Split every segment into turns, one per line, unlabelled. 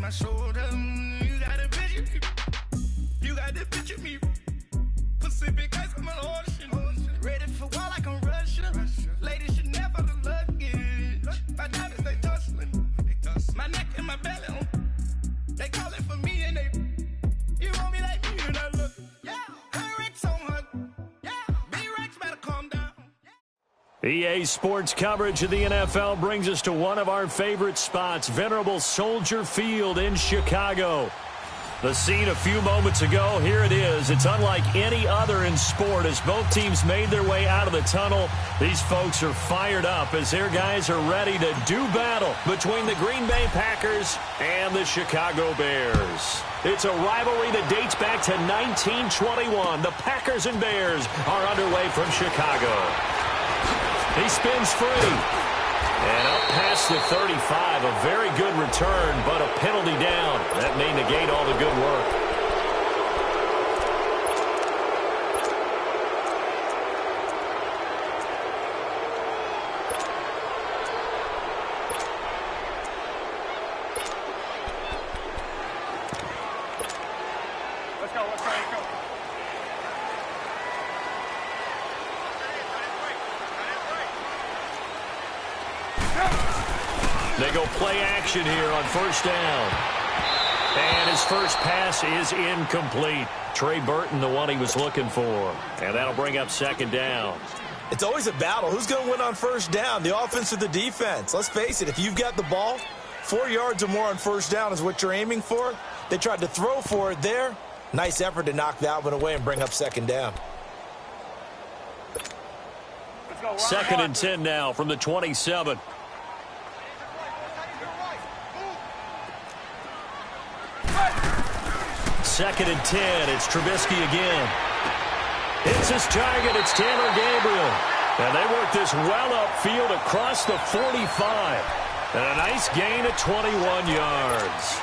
my shoulder. You got a picture me. You got the picture me. Pacific ice, I'm an ocean. Ready for war like I'm Russia. Ladies should never the luggage. My diamonds, they tussling. My neck and my belly on. They call it for me and they. You want me like me and I look. Yeah, Rex on her. Yeah, B-Rex better calm down.
EA Sports coverage of the NFL brings us to one of our favorite spots, venerable Soldier Field in Chicago. The scene a few moments ago, here it is. It's unlike any other in sport as both teams made their way out of the tunnel. These folks are fired up as their guys are ready to do battle between the Green Bay Packers and the Chicago Bears. It's a rivalry that dates back to 1921. The Packers and Bears are underway from Chicago. He spins free. And up past the 35, a very good return, but a penalty down. That may negate all the good work.
Let's go.
They go play action here on first down. And his first pass is incomplete. Trey Burton, the one he was looking for. And that'll bring up second down.
It's always a battle. Who's going to win on first down, the offense or the defense? Let's face it, if you've got the ball, 4 yards or more on first down is what you're aiming for. They tried to throw for it there. Nice effort to knock that one away and bring up second down.
Second and 10 now from the 27. Second and 10. It's Trubisky again. It's his target. It's Taylor Gabriel. And they work this well upfield across the 45. And a nice gain of 21 yards.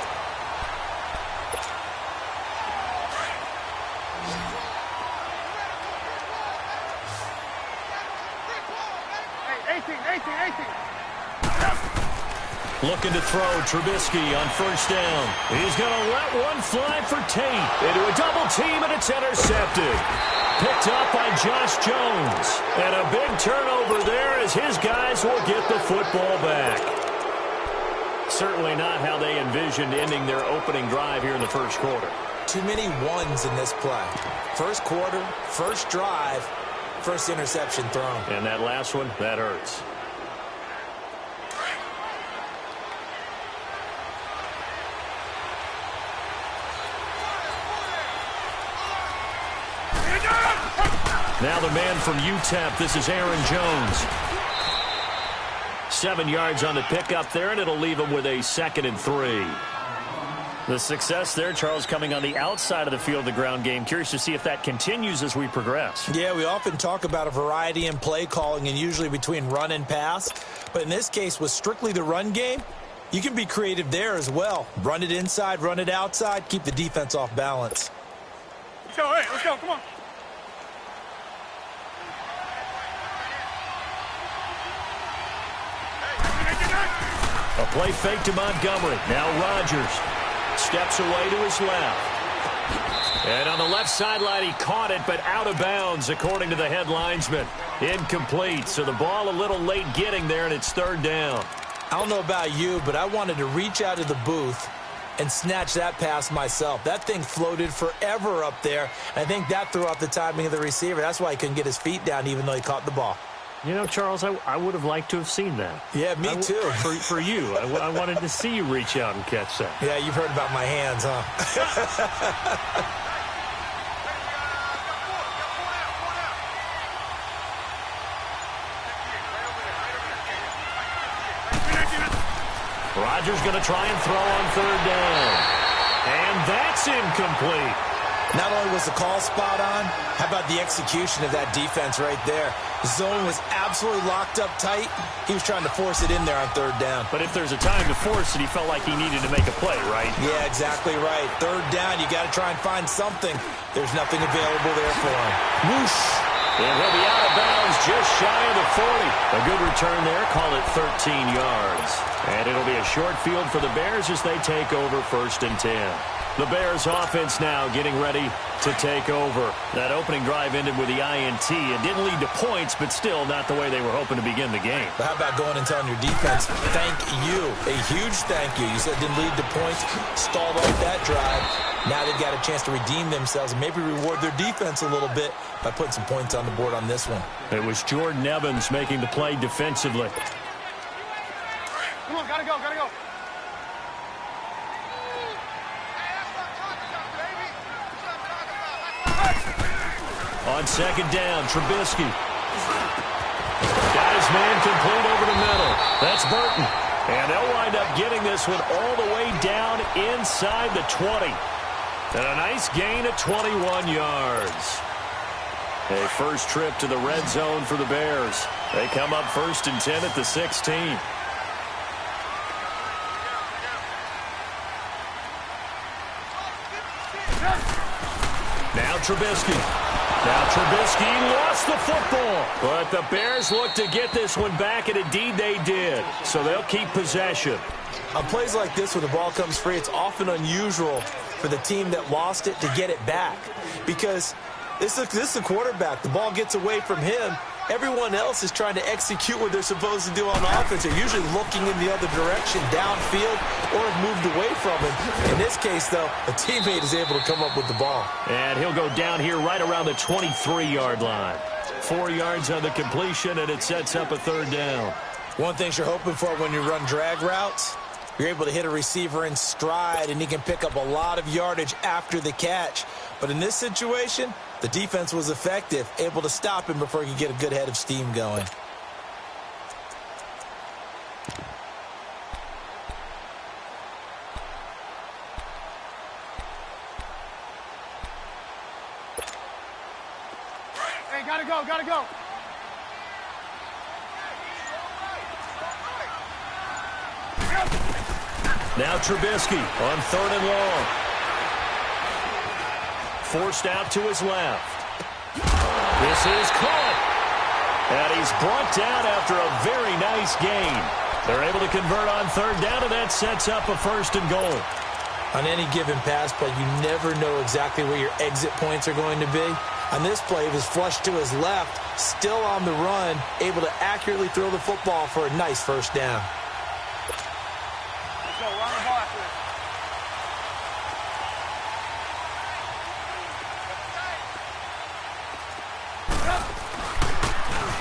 Looking to throw Trubisky on first down. He's going to let one fly for Tate. Into a double team, and it's intercepted. Picked up by Josh Jones. And a big turnover there as his guys will get the football back. Certainly not how they envisioned ending their opening drive here in the first quarter.
Too many ones in this play. First quarter, first drive, first interception thrown.
And that last one, that hurts. Now the man from UTEP, this is Aaron Jones. 7 yards on the pickup there, and it'll leave him with a 2nd and 3. The success there, Charles, coming on the outside of the field, the ground game. Curious to see if that continues as we progress.
Yeah, we often talk about a variety in play calling and usually between run and pass. But in this case, with strictly the run game, you can be creative there as well. Run it inside, run it outside, keep the defense off balance.
Let's go, hey, let's go, come on.
A play fake to Montgomery. Now Rodgers steps away to his left. And on the left sideline, he caught it, but out of bounds, according to the head linesman. Incomplete. So the ball a little late getting there, and it's third down.
I don't know about you, but I wanted to reach out of the booth and snatch that pass myself. That thing floated forever up there. I think that threw off the timing of the receiver. That's why he couldn't get his feet down, even though he caught the ball.
You know, Charles, I would have liked to have seen that.
Yeah, me too.
For you. I wanted to see you reach out and catch that.
Yeah, you've heard about my hands, huh?
Rodgers going to try and throw on third down. And that's incomplete.
Not only was the call spot on, how about the execution of that defense right there? The zone was absolutely locked up tight. He was trying to force it in there on third down.
But if there's a time to force it, he felt like he needed to make a play, right?
Yeah, exactly right. Third down, you got to try and find something. There's nothing available there for him. Whoosh!
And he'll be out of bounds just shy of the 40. A good return there. Call it 13 yards. And it'll be a short field for the Bears as they take over 1st and 10. The Bears offense now getting ready to take over. That opening drive ended with the INT. It didn't lead to points, but still not the way they were hoping to begin the game.
But how about going and telling your defense, thank you, a huge thank you. You said it didn't lead to points, stalled off that drive. Now they've got a chance to redeem themselves and maybe reward their defense a little bit by putting some points on the board on this one.
It was Jordan Evans making the play defensively.
Come on, gotta go, gotta go.
On 2nd down, Trubisky. Got his man complete over the middle. That's Burton. And they'll wind up getting this one all the way down inside the 20. And a nice gain of 21 yards. A first trip to the red zone for the Bears. They come up 1st and 10 at the 16. Now Trubisky. Now Trubisky lost the football. But the Bears look to get this one back, and indeed they did. So they'll keep possession.
On plays like this, when the ball comes free, it's often unusual for the team that lost it to get it back. Because this is the quarterback. The ball gets away from him. Everyone else is trying to execute what they're supposed to do on offense. They're usually looking in the other direction, downfield, or have moved away from him. In this case, though, a teammate is able to come up with the ball.
And he'll go down here right around the 23-yard line. 4 yards on the completion, and it sets up a 3rd down.
One thing you're hoping for when you run drag routes, you're able to hit a receiver in stride, and he can pick up a lot of yardage after the catch. But in this situation, the defense was effective, able to stop him before he could get a good head of steam going.
Hey, gotta go, gotta go.
Now Trubisky on 3rd and long. Forced out to his left. This is caught. And he's brought down after a very nice gain. They're able to convert on 3rd down, and that sets up a 1st and goal.
On any given pass play, you never know exactly where your exit points are going to be. On this play, he was flushed to his left, still on the run, able to accurately throw the football for a nice 1st down.
Let's go, run the ball after this.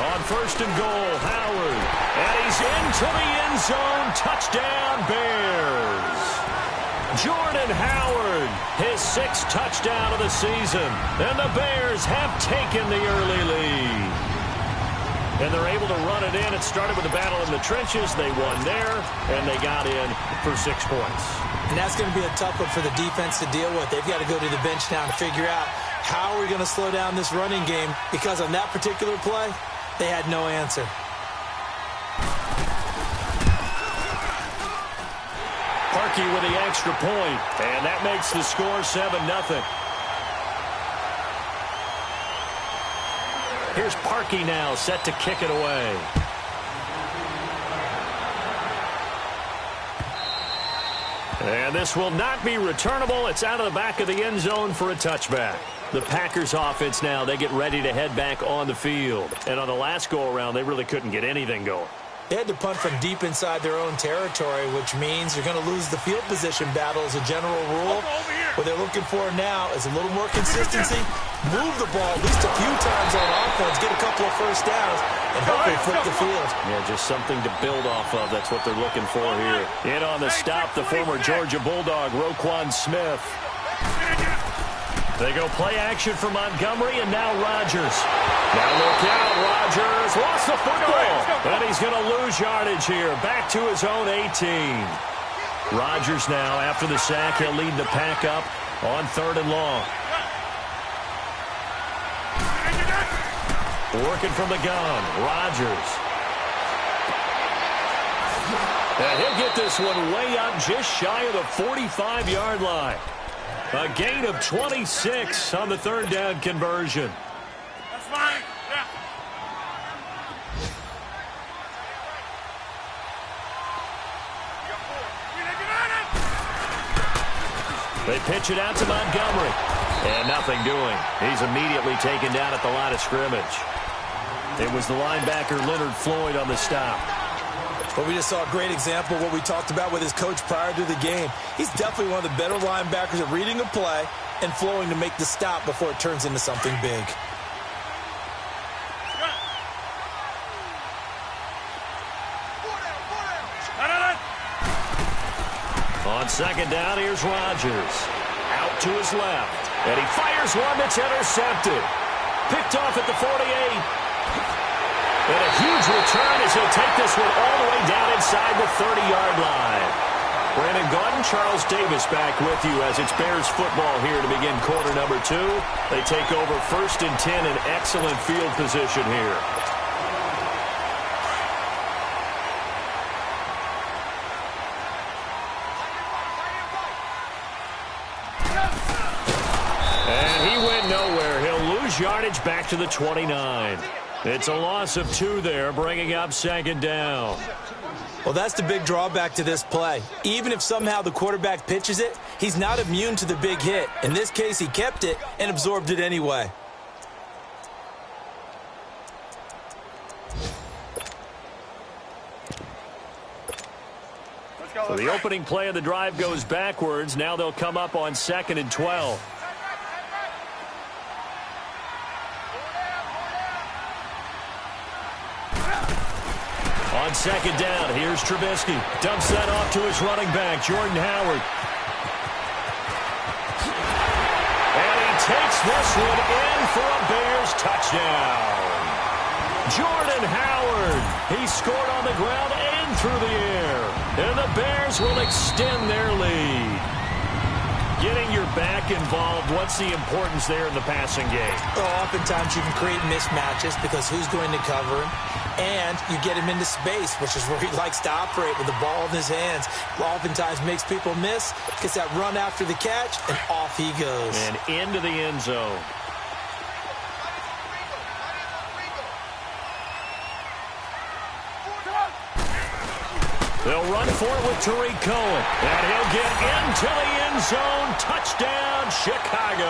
On 1st and goal, Howard. And he's into the end zone. Touchdown, Bears. Jordan Howard, his 6th touchdown of the season. And the Bears have taken the early lead. And they're able to run it in. It started with a battle in the trenches. They won there, and they got in for 6 points.
And that's going to be a tough one for the defense to deal with. They've got to go to the bench now to figure out how are we going to slow down this running game, because on that particular play, they had no answer.
Parkey with the extra point, and that makes the score 7-0. Here's Parkey now, set to kick it away. And this will not be returnable. It's out of the back of the end zone for a touchback. The Packers offense now, they get ready to head back on the field. And on the last go-around, they really couldn't get anything going.
They had to punt from deep inside their own territory, which means you're going to lose the field position battle as a general rule. What they're looking for now is a little more consistency, move the ball at least a few times on offense, get a couple of 1st downs, and hopefully flip the field.
Yeah, just something to build off of. That's what they're looking for here. In on the stop, the former Georgia Bulldog, Roquan Smith. They go play action for Montgomery, and now Rodgers. Now look out, Rodgers lost the football. And he's going to lose yardage here, back to his own 18. Rodgers now, after the sack, he'll lead the pack up on 3rd and long. Working from the gun, Rodgers. And he'll get this one way up just shy of the 45-yard line. A gain of 26 on the 3rd down conversion.
That's fine.
They pitch it out to Montgomery. And nothing doing. He's immediately taken down at the line of scrimmage. It was the linebacker Leonard Floyd on the stop.
But we just saw a great example of what we talked about with his coach prior to the game. He's definitely one of the better linebackers at reading a play and flowing to make the stop before it turns into something big.
On second down, here's Rodgers. Out to his left. And he fires one that's intercepted. Picked off at the 48. And a huge return as he'll take this one all the way down inside the 30-yard line. Brandon Gaudin, Charles Davis back with you as it's Bears football here to begin quarter number 2. They take over 1st and 10 in excellent field position here. Yardage back to the 29. It's a loss of 2 there, bringing up second down.
Well, that's the big drawback to this play. Even if somehow the quarterback pitches it, he's not immune to the big hit. In this case, he kept it and absorbed it anyway.
So the opening play of the drive goes backwards. Now they'll come up on 2nd and 12. On second down, here's Trubisky. Dumps that off to his running back, Jordan Howard. And he takes this one in for a Bears touchdown. Jordan Howard. He scored on the ground and through the air. And the Bears will extend their lead. Getting your back involved, what's the importance there in the passing game?
Well, oftentimes you can create mismatches because who's going to cover him? And you get him into space, which is where he likes to operate with the ball in his hands. Oftentimes makes people miss, gets that run after the catch, and off he goes.
And into the end zone. They'll run for it with Tariq Cohen. And he'll get into the end zone. Touchdown, Chicago.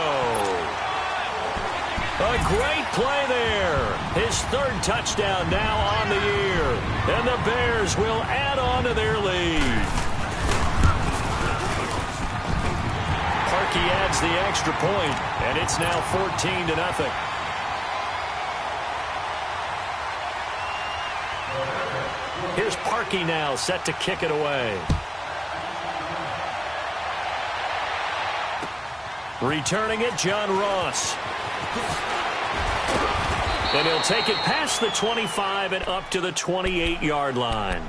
A great play there. His 3rd touchdown now on the year. And the Bears will add on to their lead. Parkey adds the extra point, and it's now 14-0. Here's Parkey now, set to kick it away. Returning it, John Ross. And he'll take it past the 25 and up to the 28-yard line.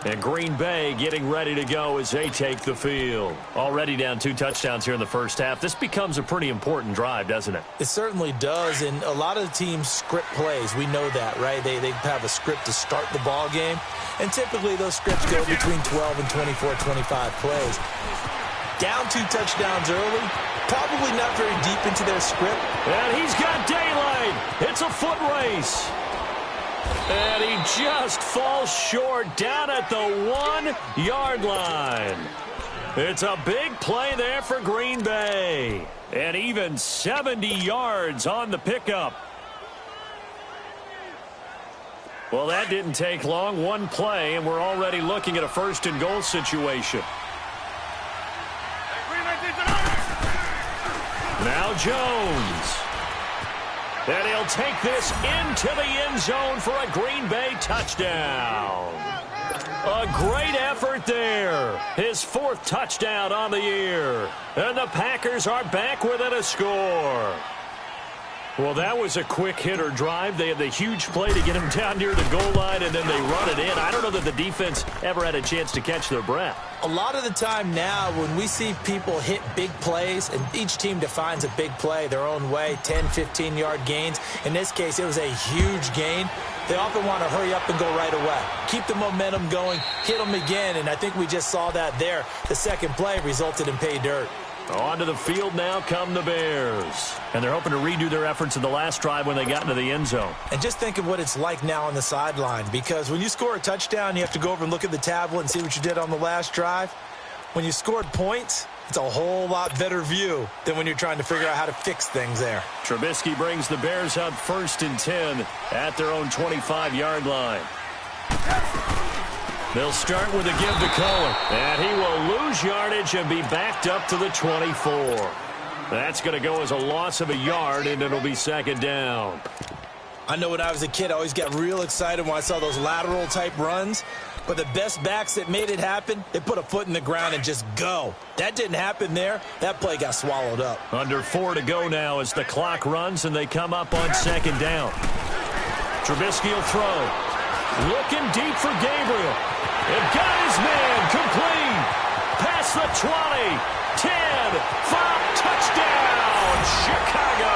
And Green Bay getting ready to go as they take the field. Already down 2 touchdowns here in the first half. This becomes a pretty important drive, doesn't it?
It certainly does, and a lot of the teams script plays. We know that, right? They have a script to start the ball game, and typically those scripts go between 12 and 24, 25 plays. Down 2 touchdowns early, probably not very deep into their script.
And he's got daylight. It's a foot race. And he just falls short down at the 1-yard line. It's a big play there for Green Bay. And even 70 yards on the pickup. Well, that didn't take long. 1 play, and we're already looking at a 1st and goal situation. Now Jones. And he'll take this into the end zone for a Green Bay touchdown. A great effort there. His 4th touchdown on the year. And the Packers are back within a score. Well, that was a quick hitter drive. They had the huge play to get him down near the goal line, and then they run it in. I don't know that the defense ever had a chance to catch their breath.
A lot of the time now when we see people hit big plays, and each team defines a big play their own way, 10, 15-yard gains. In this case, it was a huge gain. They often want to hurry up and go right away. Keep the momentum going, hit them again, and I think we just saw that there. The second play resulted in pay dirt.
Onto the field now come the Bears. And they're hoping to redo their efforts in the last drive when they got into the end zone.
And just think of what it's like now on the sideline, because when you score a touchdown, you have to go over and look at the tablet and see what you did on the last drive. When you scored points, It's a whole lot better view than when you're trying to figure out how to fix things there.
Trubisky brings the Bears up 1st and 10 at their own 25-yard line. They'll start with a give to Cohen, and he will lose yardage and be backed up to the 24. That's going to go as a loss of a yard, and it'll be 2nd down.
I know when I was a kid, I always got real excited when I saw those lateral-type runs. But the best backs that made it happen, they put a foot in the ground and just go. That didn't happen there. That play got swallowed up.
Under 4 to go now as the clock runs, and they come up on 2nd down. Trubisky will throw. Looking deep for Gabriel. And got his man complete. Past the 20. 10. 5. Touchdown. Chicago.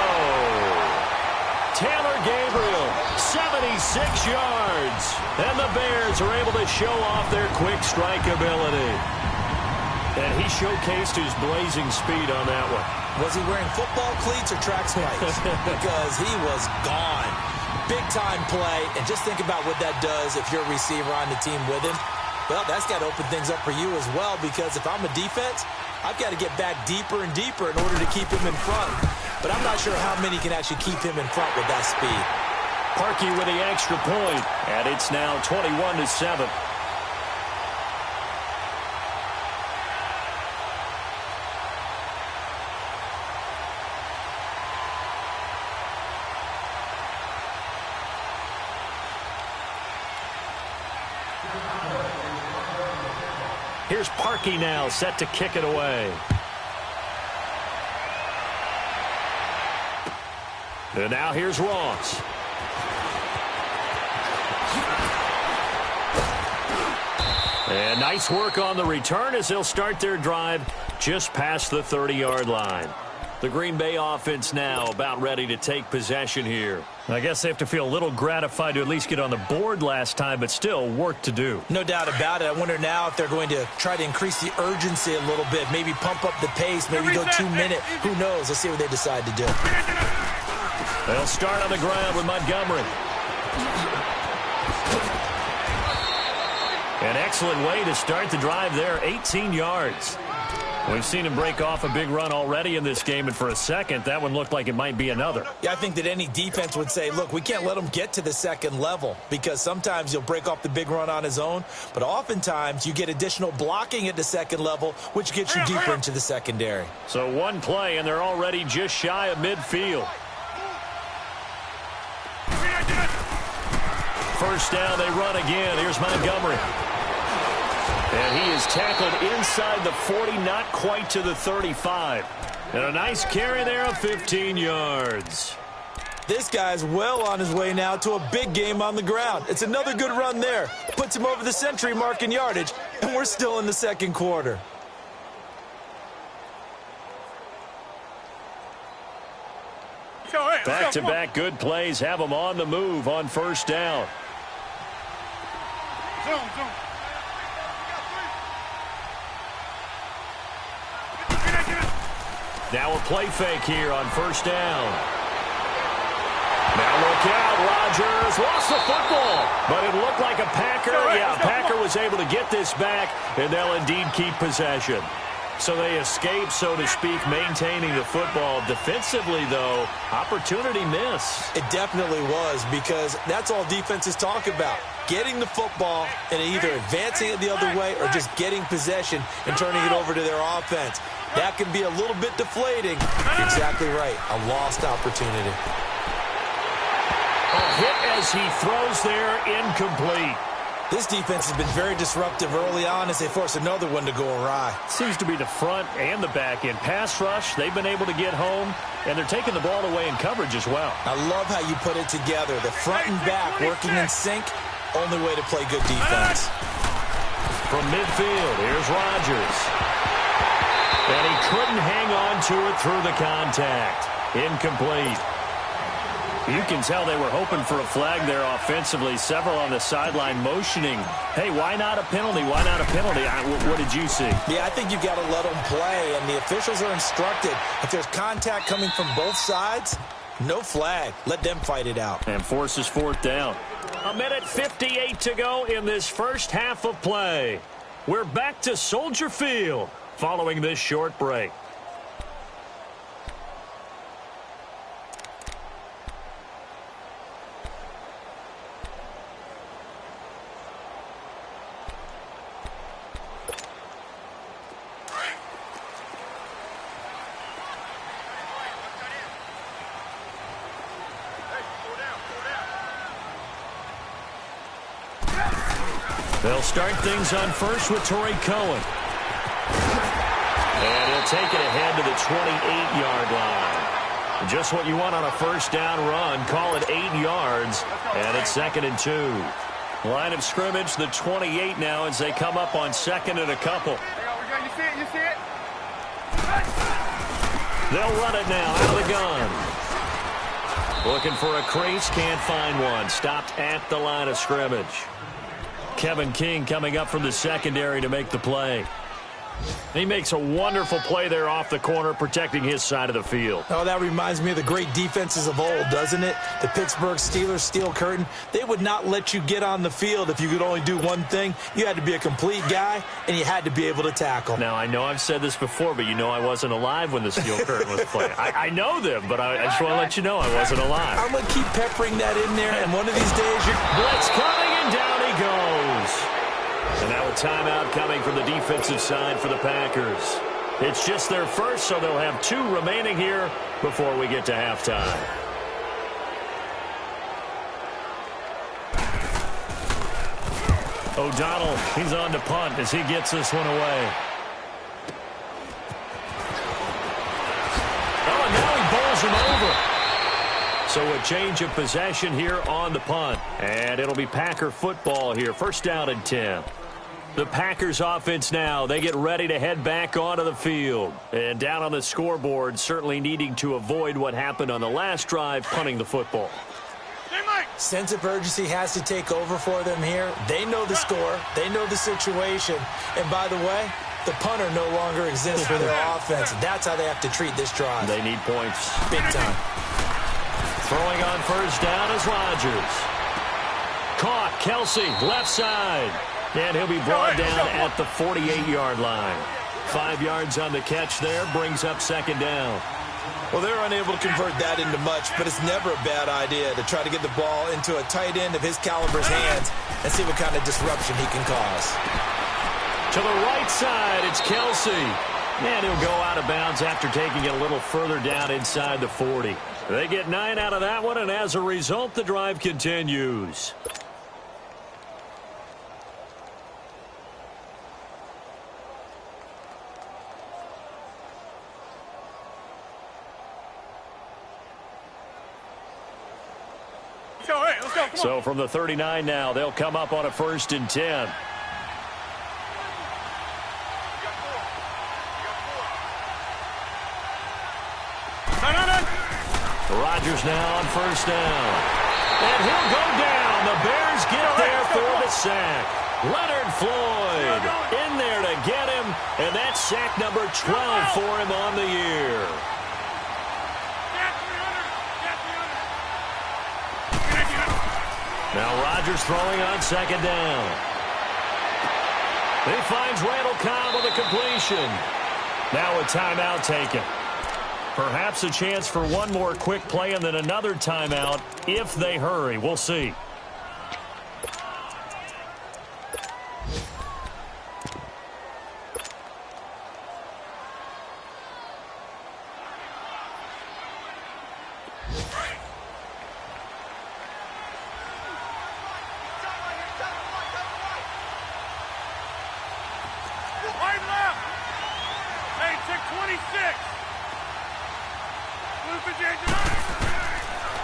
Taylor Gabriel, 76 yards. And the Bears are able to show off their quick strike ability. And he showcased his blazing speed on that one.
Was he wearing football cleats or track spikes? Because he was gone. Big-time play. And just think about what that does if you're a receiver on the team with him. Well, that's got to open things up for you as well, because if I'm a defense, I've got to get back deeper and deeper in order to keep him in front. But I'm not sure how many can actually keep him in front with that speed.
Parkey with the extra point, and it's now 21-7. Here's Parkey now, set to kick it away. And now here's Ross. And nice work on the return as they'll start their drive just past the 30-yard line. The Green Bay offense now about ready to take possession here. I guess they have to feel a little gratified to at least get on the board last time, but still work to do.
No doubt about it. I wonder now if they're going to try to increase the urgency a little bit, maybe pump up the pace, maybe go 2-minute. Who knows? Let's see what they decide to do.
They'll start on the ground with Montgomery. An excellent way to start the drive there, 18 yards. We've seen him break off a big run already in this game, and for a second, that one looked like it might be another.
Yeah, I think that any defense would say, look, we can't let him get to the second level, because sometimes he'll break off the big run on his own, but oftentimes you get additional blocking at the second level, which gets you deeper into the secondary.
So one play, and they're already just shy of midfield. First down, they run again. Here's Montgomery. And he is tackled inside the 40, not quite to the 35. And a nice carry there of 15 yards.
This guy's well on his way now to a big game on the ground. It's another good run there. Puts him over the century mark in yardage, and we're still in the second quarter.
Back-to-back good plays have them on the move on first down.
Zoom.
Now a play fake here on first down. Now look out, Rodgers lost the football, but it looked like a Packer. Yeah, Packer was able to get this back, and they'll indeed keep possession. So they escape, so to speak, maintaining the football. Defensively, though, opportunity miss.
It definitely was, because that's all defenses talk about. Getting the football and either advancing it the other way or just getting possession and turning it over to their offense. That can be a little bit deflating. Exactly right. A lost opportunity.
A hit as he throws there, incomplete.
This defense has been very disruptive early on as they force another one to go awry.
Seems to be the front and the back end. Pass rush, they've been able to get home, and they're taking the ball away in coverage as well.
I love how you put it together. The front and back working in sync. Only way to play good defense.
From midfield, here's Rodgers. And he couldn't hang on to it through the contact. Incomplete. You can tell they were hoping for a flag there offensively. Several on the sideline motioning. Hey, why not a penalty? Why not a penalty? What did you see?
Yeah, I think you've got to let them play, and the officials are instructed. If there's contact coming from both sides, no flag. Let them fight it out.
And forces fourth down. 1:58 to go in this first half of play. We're back to Soldier Field. following this short break. They'll start things on first with Torrey Cohen. And he'll take it ahead to the 28-yard line. Just what you want on a first down run. Call it 8 yards, and it's 2nd and 2. Line of scrimmage, the 28 now as they come up on 2nd and a couple.
You see it? You see it?
They'll run it now out of the gun. Looking for a crease, can't find one. Stopped at the line of scrimmage. Kevin King coming up from the secondary to make the play. He makes a wonderful play there off the corner, protecting his side of the field.
Oh, that reminds me of the great defenses of old, doesn't it? The Pittsburgh Steelers, Steel Curtain. They would not let you get on the field if you could only do one thing. You had to be a complete guy, and you had to be able to tackle.
Now, I know I've said this before, but you know I wasn't alive when the Steel Curtain was playing. I know them, but I just want to let you know I wasn't alive.
I'm going to keep peppering that in there, and one of these days you're...
Blitz coming, and down he goes. And now a timeout coming from the defensive side for the Packers. It's just their first, so they'll have 2 remaining here before we get to halftime. O'Donnell, he's on to punt as he gets this one away. Oh, and now he bowls him over. So a change of possession here on the punt. And it'll be Packer football here. First down and 10. The Packers offense now, they get ready to head back onto the field. And down on the scoreboard, certainly needing to avoid what happened on the last drive, punting the football.
Sense of urgency has to take over for them here. They know the score. They know the situation. And by the way, the punter no longer exists for their offense. That's how they have to treat this drive.
They need points.
Big time.
Throwing on first down is Rodgers. Caught, Kelsey, left side. And he'll be brought down at the 48-yard line. 5 yards on the catch there, brings up 2nd down.
Well, they're unable to convert that into much, but it's never a bad idea to try to get the ball into a tight end of his caliber's hands and see what kind of disruption he can cause.
To the right side, it's Kelsey. And he'll go out of bounds after taking it a little further down inside the 40. They get 9 out of that one, and as a result, the drive continues. So from the 39 now, they'll come up on a 1st and 10. Rodgers now on first down. And he'll go down. The Bears get there for the sack. Leonard Floyd in there to get him. And that's sack number 12 for him on the year. Now Rodgers throwing on 2nd down. He finds Randall Cobb with a completion. Now a timeout taken. Perhaps a chance for one more quick play and then another timeout if they hurry. We'll see.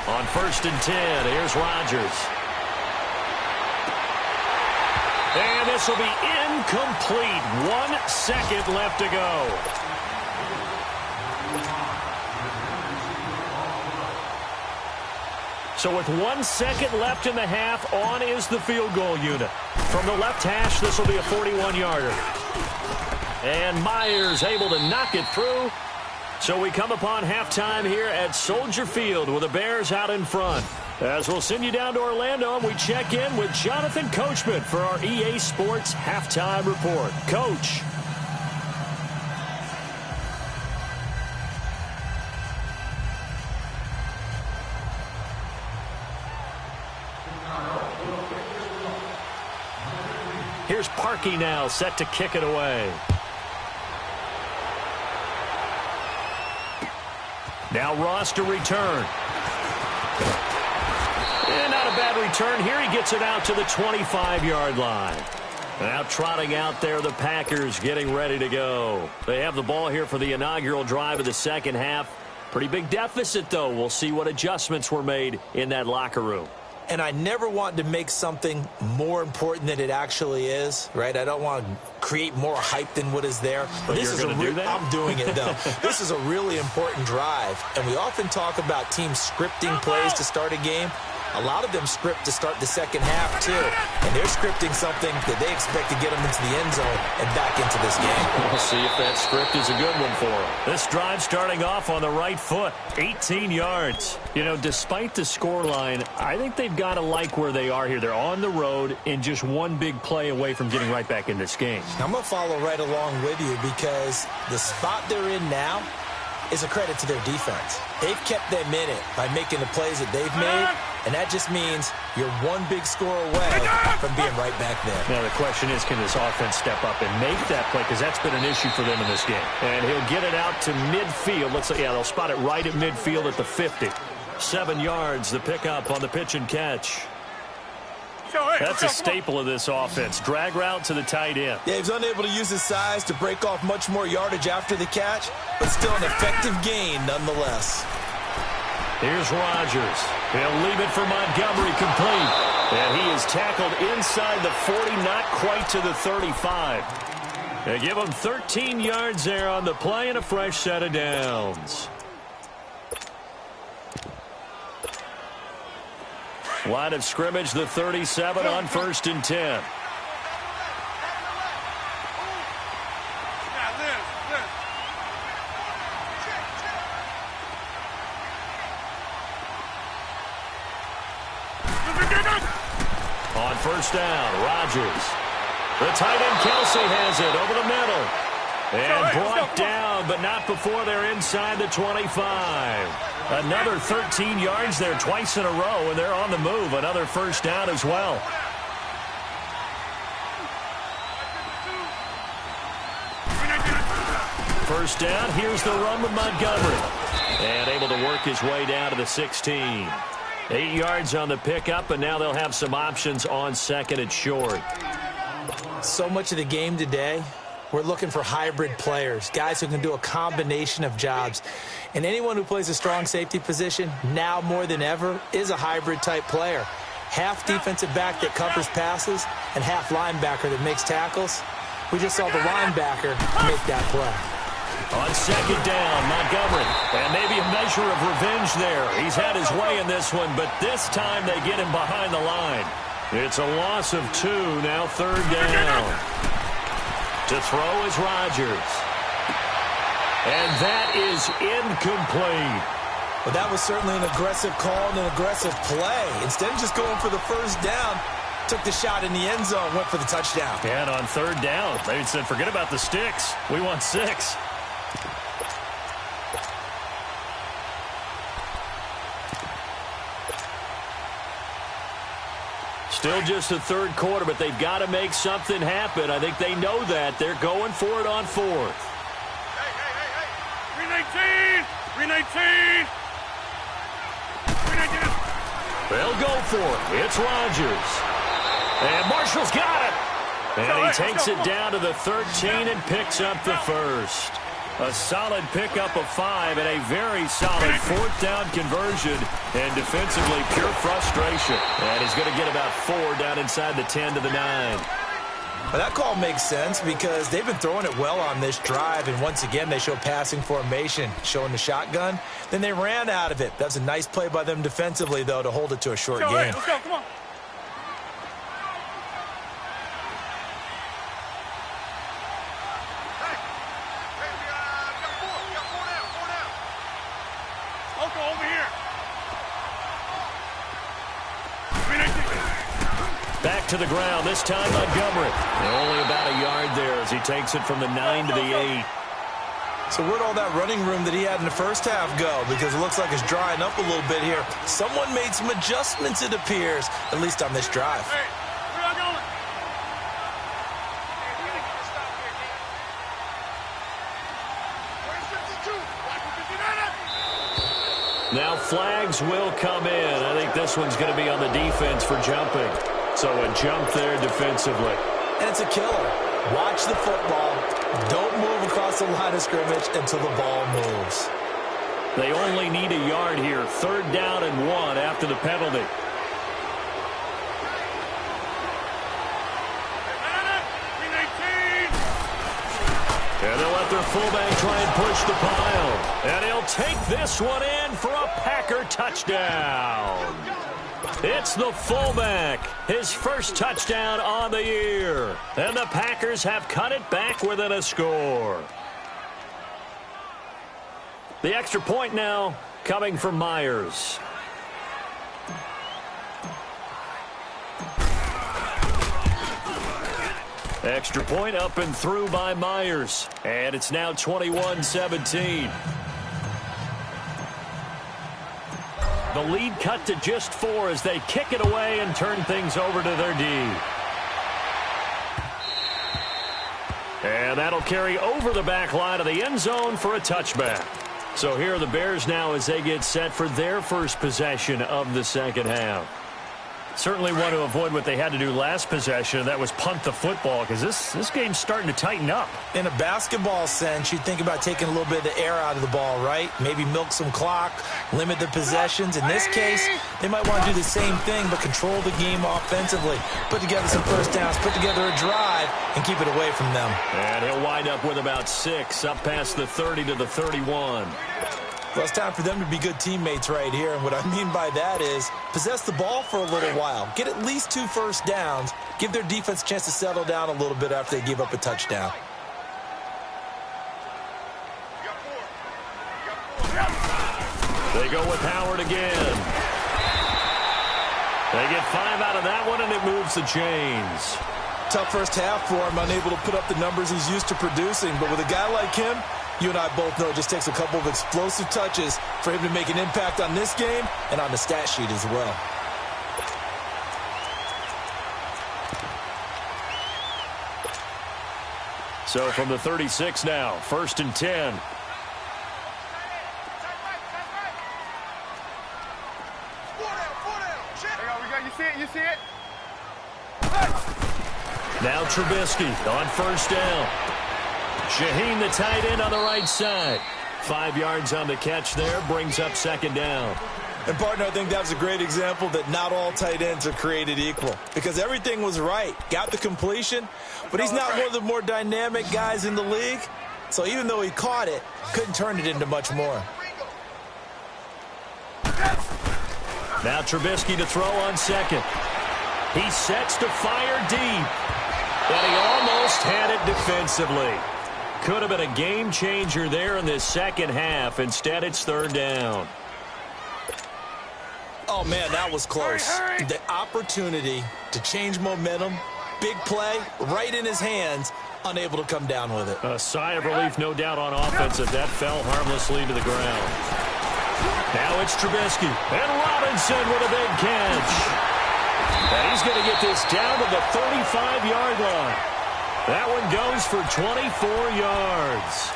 On 1st and 10, here's Rodgers. And this will be incomplete. 1 second left to go. So with 1 second left in the half, on is the field goal unit. From the left hash, this will be a 41-yarder. And Myers able to knock it through. So we come upon halftime here at Soldier Field with the Bears out in front. As we'll send you down to Orlando, and we check in with Jonathan Coachman for our EA Sports Halftime Report. Coach. Here's Parkey now, set to kick it away. Now Ross to return. And not a bad return here. He gets it out to the 25-yard line. Now trotting out there, the Packers getting ready to go. They have the ball here for the inaugural drive of the second half. Pretty big deficit, though. We'll see what adjustments were made in that locker room.
And I never want to make something more important than it actually is, right? I don't want to create more hype than what is there.
But this is do that?
I'm doing it, though. This is a really important drive. And we often talk about teams scripting plays to start a game. A lot of them script to start the second half, too. And they're scripting something that they expect to get them into the end zone and back into this game.
We'll see if that script is a good one for them. This drive starting off on the right foot, 18 yards. You know, despite the scoreline, I think they've got to like where they are here. They're on the road and just one big play away from getting right back in this game.
I'm going to follow right along with you because the spot they're in now is a credit to their defense. They've kept them in it by making the plays that they've made, and that just means you're one big score away from being right back there.
Now the question is, can this offense step up and make that play? Because that's been an issue for them in this game. And he'll get it out to midfield. Let's say, yeah, they'll spot it right at midfield at the 50. 7 yards, the pickup on the pitch and catch. That's a staple of this offense. Drag route to the tight end.
Yeah, he was unable to use his size to break off much more yardage after the catch, but still an effective gain nonetheless.
Here's Rodgers. He'll leave it for Montgomery complete. And he is tackled inside the 40, not quite to the 35. They give him 13 yards there on the play and a fresh set of downs. Line of scrimmage, the 37 on 1st and 10. On 1st down, Rodgers. The tight end Kelsey has it over the middle. And brought down, but not before they're inside the 25. Another 13 yards there twice in a row, and they're on the move. Another 1st down as well. First down, here's the run with Montgomery. And able to work his way down to the 16. 8 yards on the pickup, and now they'll have some options on 2nd and short.
So much of the game today, we're looking for hybrid players, guys who can do a combination of jobs. And anyone who plays a strong safety position, now more than ever, is a hybrid-type player. Half defensive back that covers passes and half linebacker that makes tackles. We just saw the linebacker make that play.
On 2nd down, Montgomery. And maybe a measure of revenge there. He's had his way in this one, but this time they get him behind the line. It's a loss of 2, now 3rd down. To throw is Rodgers. And that is incomplete.
Well, that was certainly an aggressive call and an aggressive play. Instead of just going for the 1st down, took the shot in the end zone, went for the touchdown.
And on 3rd down, they said, forget about the sticks. We want 6. Still just the 3rd quarter, but they've got to make something happen. I think they know that. They're going for it on 4th.
Hey. 319!
They'll go for it. It's Rodgers. And Marshall's got it. And he takes it down to the 13 and picks up the 1st. A solid pickup of 5 and a very solid 4th down conversion. And defensively, pure frustration. And he's going to get about 4 down inside the 10 to the 9.
Well, that call makes sense because they've been throwing it well on this drive. And once again, they show passing formation, showing the shotgun. Then they ran out of it. That's a nice play by them defensively, though, to hold it to a short game.
Let's go, come on.
Back to the ground, this time Montgomery. And only about a yard there as he takes it from the 9 to the 8.
So where'd all that running room that he had in the first half go? Because it looks like it's drying up a little bit here. Someone made some adjustments, it appears, at least on this drive.
Hey, where y'all going?
Now flags will come in. I think this one's going to be on the defense for jumping. So a jump there defensively.
And it's a killer. Watch the football. Don't move across the line of scrimmage until the ball moves.
They only need a yard here. 3rd down and 1 after the penalty. And they'll let their fullback try and push the pile. And he'll take this one in for a Packer touchdown. It's the fullback, his first touchdown on the year. And the Packers have cut it back within a score. The extra point now coming from Myers. Extra point up and through by Myers. And it's now 21-17. The lead cut to just 4 as they kick it away and turn things over to their D. And that'll carry over the back line of the end zone for a touchback. So here are the Bears now as they get set for their first possession of the second half. Certainly want to avoid what they had to do last possession, and that was punt the football, because this game's starting to tighten up.
In a basketball sense, you'd think about taking a little bit of the air out of the ball, right? Maybe milk some clock, limit the possessions. In this case, they might want to do the same thing, but control the game offensively. Put together some first downs, put together a drive, and keep it away from them.
And he'll wind up with about 6, up past the 30 to the 31.
Well, it's time for them to be good teammates right here, and what I mean by that is possess the ball for a little while. Get at least 2 first downs. Give their defense a chance to settle down a little bit after they give up a touchdown.
They go with Howard again. They get 5 out of that one, and it moves the chains.
Tough first half for him, unable to put up the numbers he's used to producing, but with a guy like him, you and I both know it just takes a couple of explosive touches for him to make an impact on this game and on the stat sheet as well.
So from the 36 now, 1st and 10.
You see it?
Now Trubisky on 1st down. Shaheen, the tight end, on the right side. 5 yards on the catch there, brings up 2nd down.
And, partner, I think that was a great example that not all tight ends are created equal, because everything was right. Got the completion, but he's not one of the more dynamic guys in the league. So even though he caught it, couldn't turn it into much more.
Now Trubisky to throw on 2nd. He sets to fire deep, but he almost had it defensively. Could have been a game changer there in this second half. Instead, it's 3rd down.
Oh, man, that was close. The opportunity to change momentum, big play, right in his hands, unable to come down with it.
A sigh of relief, no doubt, on offense as that fell harmlessly to the ground. Now it's Trubisky, and Robinson with a big catch. And he's going to get this down to the 35-yard line. That one goes for 24 yards.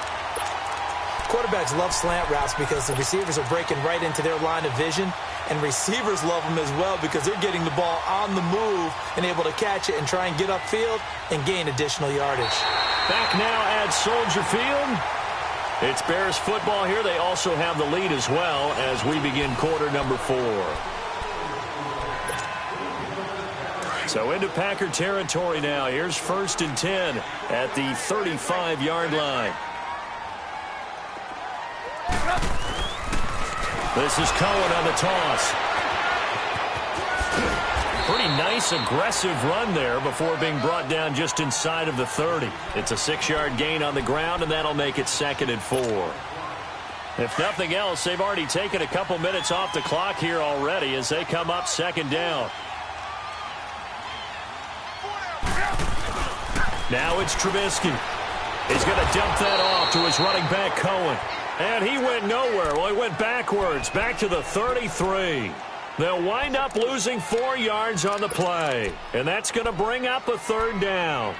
Quarterbacks love slant routes because the receivers are breaking right into their line of vision, and receivers love them as well because they're getting the ball on the move and able to catch it and try and get upfield and gain additional yardage.
Back now at Soldier Field. It's Bears football here. They also have the lead as well as we begin quarter number 4. So into Packer territory now. Here's 1st and 10 at the 35-yard line. This is Cohen on the toss. Pretty nice, aggressive run there before being brought down just inside of the 30. It's a 6-yard gain on the ground, and that'll make it 2nd and 4. If nothing else, they've already taken a couple minutes off the clock here already as they come up 2nd down. Now it's Trubisky. He's going to dump that off to his running back, Cohen. And he went nowhere. Well, he went backwards, back to the 33. They'll wind up losing 4 yards on the play. And that's going to bring up a 3rd down.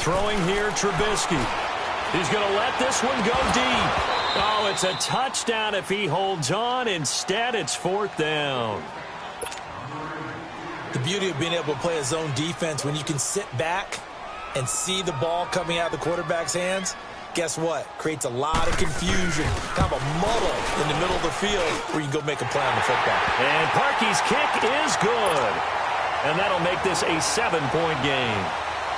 Throwing here, Trubisky. He's going to let this one go deep. Oh, it's a touchdown if he holds on. Instead, it's 4th down.
The beauty of being able to play a zone defense when you can sit back and see the ball coming out of the quarterback's hands, guess what? Creates a lot of confusion, kind of a muddle in the middle of the field where you can go make a play on the football.
And Parkey's kick is good. And that'll make this a 7-point game.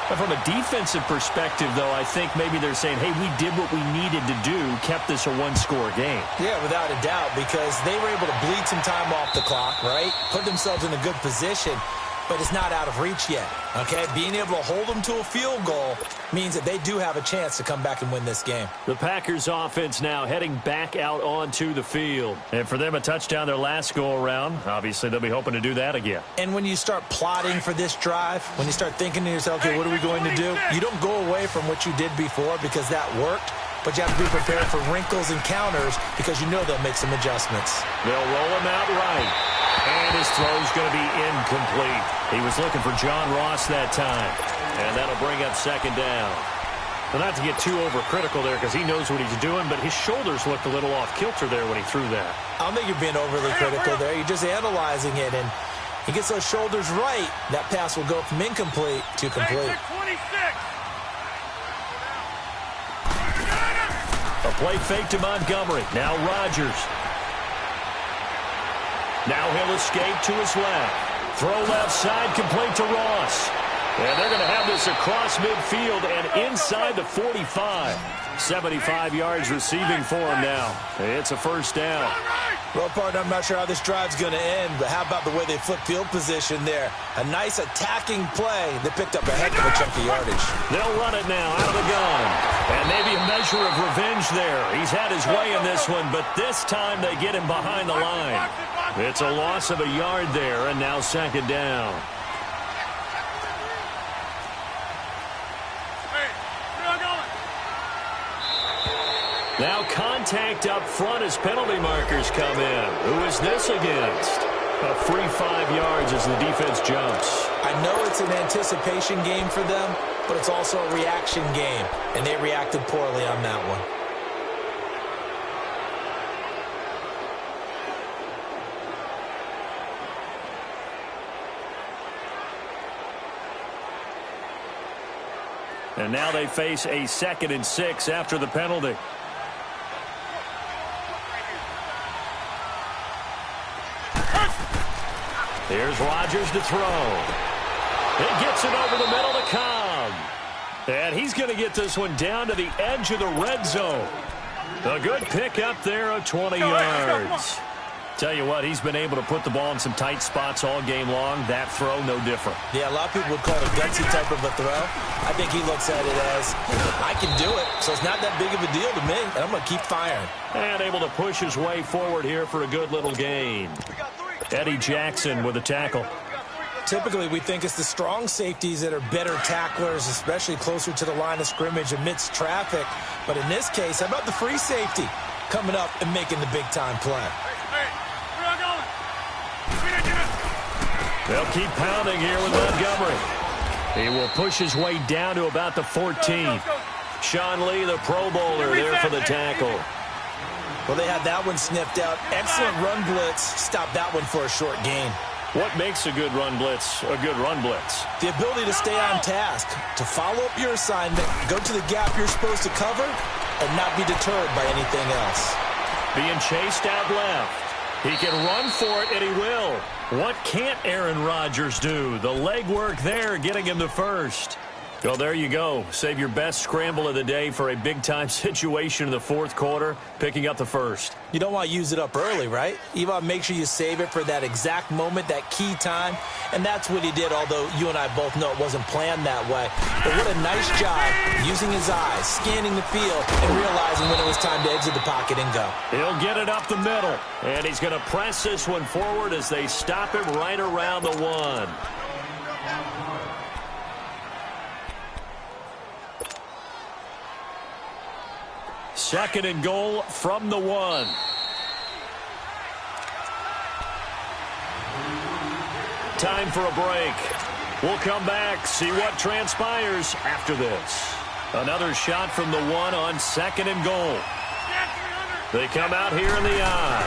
But from a defensive perspective, though, I think maybe they're saying, hey, we did what we needed to do, kept this a one-score game.
Yeah, without a doubt, because they were able to bleed some time off the clock, right? Put themselves in a good position, but it's not out of reach yet, okay? Being able to hold them to a field goal means that they do have a chance to come back and win this game.
The Packers offense now heading back out onto the field. And for them, a touchdown their last go-around. Obviously, they'll be hoping to do that again.
And when you start plotting for this drive, when you start thinking to yourself, okay, what are we going to do? You don't go away from what you did before because that worked, but you have to be prepared for wrinkles and counters because you know they'll make some adjustments.
They'll roll him out right. And his throw's going to be incomplete. He was looking for John Ross that time. And that'll bring up 2nd down. Well, not to get too overcritical there because he knows what he's doing, but his shoulders looked a little off-kilter there when he threw that.
I don't think you're being overly critical there. You're just analyzing it, and he gets those shoulders right. That pass will go from incomplete to complete.
A play fake to Montgomery. Now Rodgers. Now he'll escape to his left. Throw left side, complete to Ross. And they're going to have this across midfield and inside the 45. 75 yards receiving for him now. It's a 1st down.
Well, partner, I'm not sure how this drive's going to end, but how about the way they flip field position there? A nice attacking play. They picked up a heck of a chunk of yardage.
They'll run it now out of the gun. And maybe a measure of revenge there. He's had his way in this one, but this time they get him behind the line. It's a loss of a yard there, and now 2nd down. Now contact up front as penalty markers come in. Who is this against? A free 5 yards as the defense jumps.
I know it's an anticipation game for them, but it's also a reaction game, and they reacted poorly on that one.
And now they face a 2nd and 6 after the penalty. Here's Rodgers to throw. He gets it over the middle to Cobb. And he's going to get this one down to the edge of the red zone. A good pick up there of 20 yards. Tell you what, he's been able to put the ball in some tight spots all game long. That throw, no different.
Yeah, a lot of people would call it a gutsy type of a throw. I think he looks at it as, I can do it, so it's not that big of a deal to me, and I'm going to keep firing.
And able to push his way forward here for a good little gain. Eddie Jackson with a tackle.
Typically, we think it's the strong safeties that are better tacklers, especially closer to the line of scrimmage amidst traffic. But in this case, how about the free safety coming up and making the big-time play?
They'll keep pounding here with Montgomery. He will push his way down to about the 14. Sean Lee, the Pro Bowler, there for the tackle.
Well, they had that one sniffed out. Excellent run blitz. Stopped that one for a short gain.
What makes a good run blitz a good run blitz?
The ability to stay on task, to follow up your assignment, go to the gap you're supposed to cover, and not be deterred by anything else.
Being chased out left. He can run for it, and he will. What can't Aaron Rodgers do? The legwork there, getting him the first. Well, there you go. Save your best scramble of the day for a big-time situation in the 4th quarter, picking up the first.
You don't want to use it up early, right? You want to make sure you save it for that exact moment, that key time. And that's what he did, although you and I both know it wasn't planned that way. But what a nice job using his eyes, scanning the field, and realizing when it was time to exit the pocket and go.
He'll get it up the middle. And he's going to press this one forward as they stop him right around the 1. Second and goal from the 1. Time for a break. We'll come back, see what transpires after this. Another shot from the one on 2nd and goal. They come out here in the I.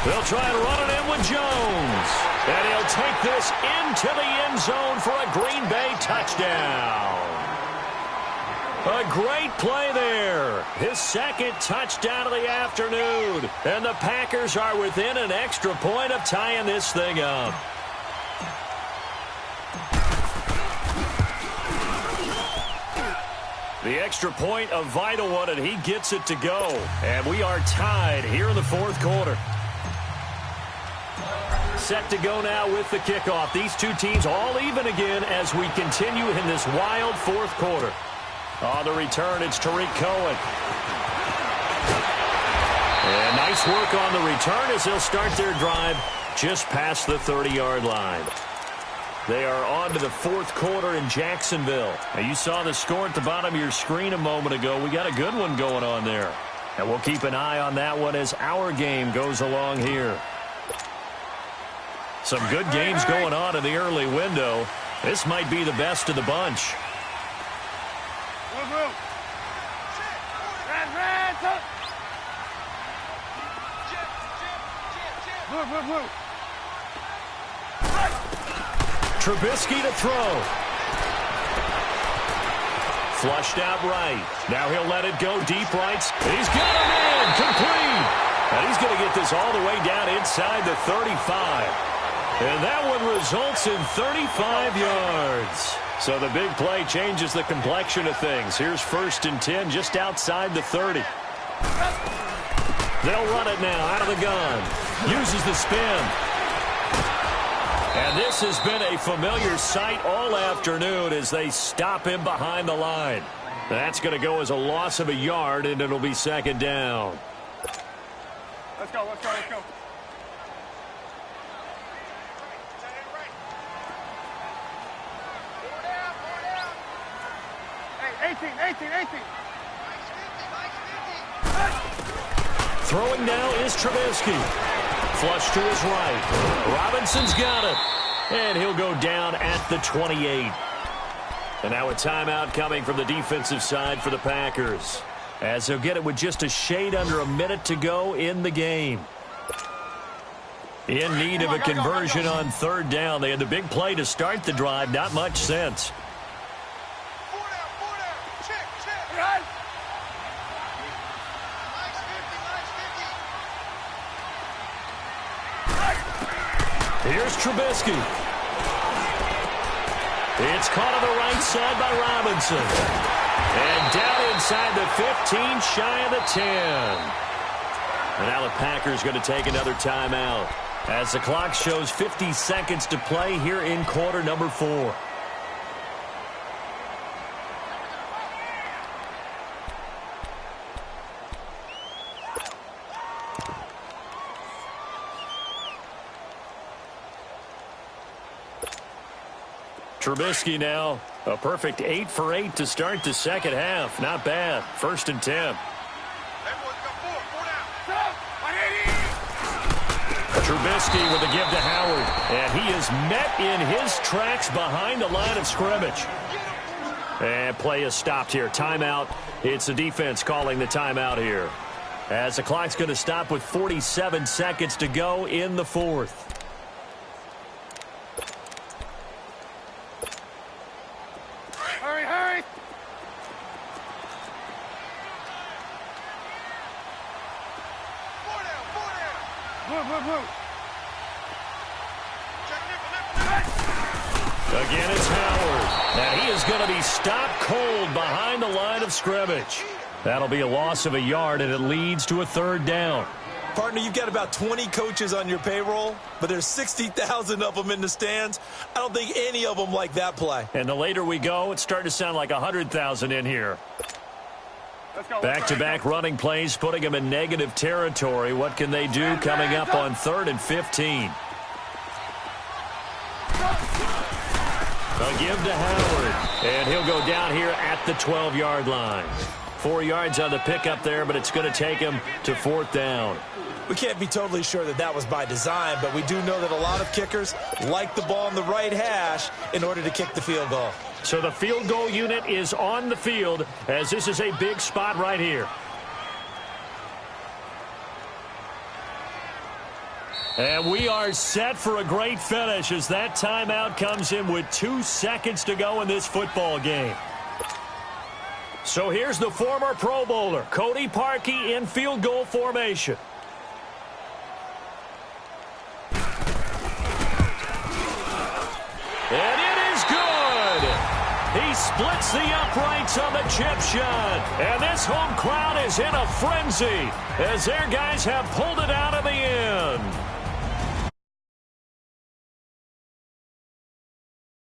They'll try and run it in with Jones. And he'll take this into the end zone for a Green Bay touchdown. A great play there. His 2nd touchdown of the afternoon. And the Packers are within an extra point of tying this thing up. The extra point, a vital one, and he gets it to go. And we are tied here in the 4th quarter. Set to go now with the kickoff. These two teams all even again as we continue in this wild 4th quarter. On the return, it's Tariq Cohen. And nice work on the return as they'll start their drive just past the 30-yard line. They are on to the 4th quarter in Jacksonville. Now, you saw the score at the bottom of your screen a moment ago. We got a good one going on there. And we'll keep an eye on that one as our game goes along here. Some good games going on in the early window. This might be the best of the bunch. Trubisky to throw. Flushed out right. Now he'll let it go deep right. He's got him in. Complete. And he's going to get this all the way down inside the 35. And that one results in 35 yards. So the big play changes the complexion of things. Here's 1st and 10 just outside the 30. They'll run it now out of the gun. Uses the spin. And this has been a familiar sight all afternoon as they stop him behind the line. That's going to go as a loss of a yard, and it'll be 2nd down.
Let's go, let's go, let's go. Hey, 18.
Throwing now is Trubisky. Flush to his right. Robinson's got it. And he'll go down at the 28. And now a timeout coming from the defensive side for the Packers, as they'll get it with just a shade under a minute to go in the game. In need of a conversion on 3rd down. They had the big play to start the drive. Not much sense. Here's Trubisky. It's caught on the right side by Robinson. And down inside the 15, shy of the 10. And now the Packers going to take another timeout as the clock shows 50 seconds to play here in quarter number 4. Trubisky now, a perfect 8 for 8 to start the 2nd half. Not bad. 1st and 10. Trubisky with a give to Howard. And he is met in his tracks behind the line of scrimmage. And play is stopped here. Timeout. It's the defense calling the timeout here, as the clock's going to stop with 47 seconds to go in the 4th. Again, it's Howard. And he is going to be stopped cold behind the line of scrimmage. That'll be a loss of a yard, and it leads to a 3rd down.
Partner, you've got about 20 coaches on your payroll, but there's 60,000 of them in the stands. I don't think any of them like that play.
And the later we go, it's starting to sound like 100,000 in here. Back-to-back running plays, putting them in negative territory. What can they do coming up on 3rd and 15? A give to Howard, and he'll go down here at the 12-yard line. 4 yards on the pickup there, but it's going to take him to 4th down.
We can't be totally sure that that was by design, but we do know that a lot of kickers like the ball in the right hash in order to kick the field goal.
So the field goal unit is on the field as this is a big spot right here. And we are set for a great finish as that timeout comes in with 2 seconds to go in this football game. So here's the former Pro Bowler, Cody Parkey, in field goal formation. And it is good. He splits the uprights on the chip shot. And this home crowd is in a frenzy as their guys have pulled it out of the end.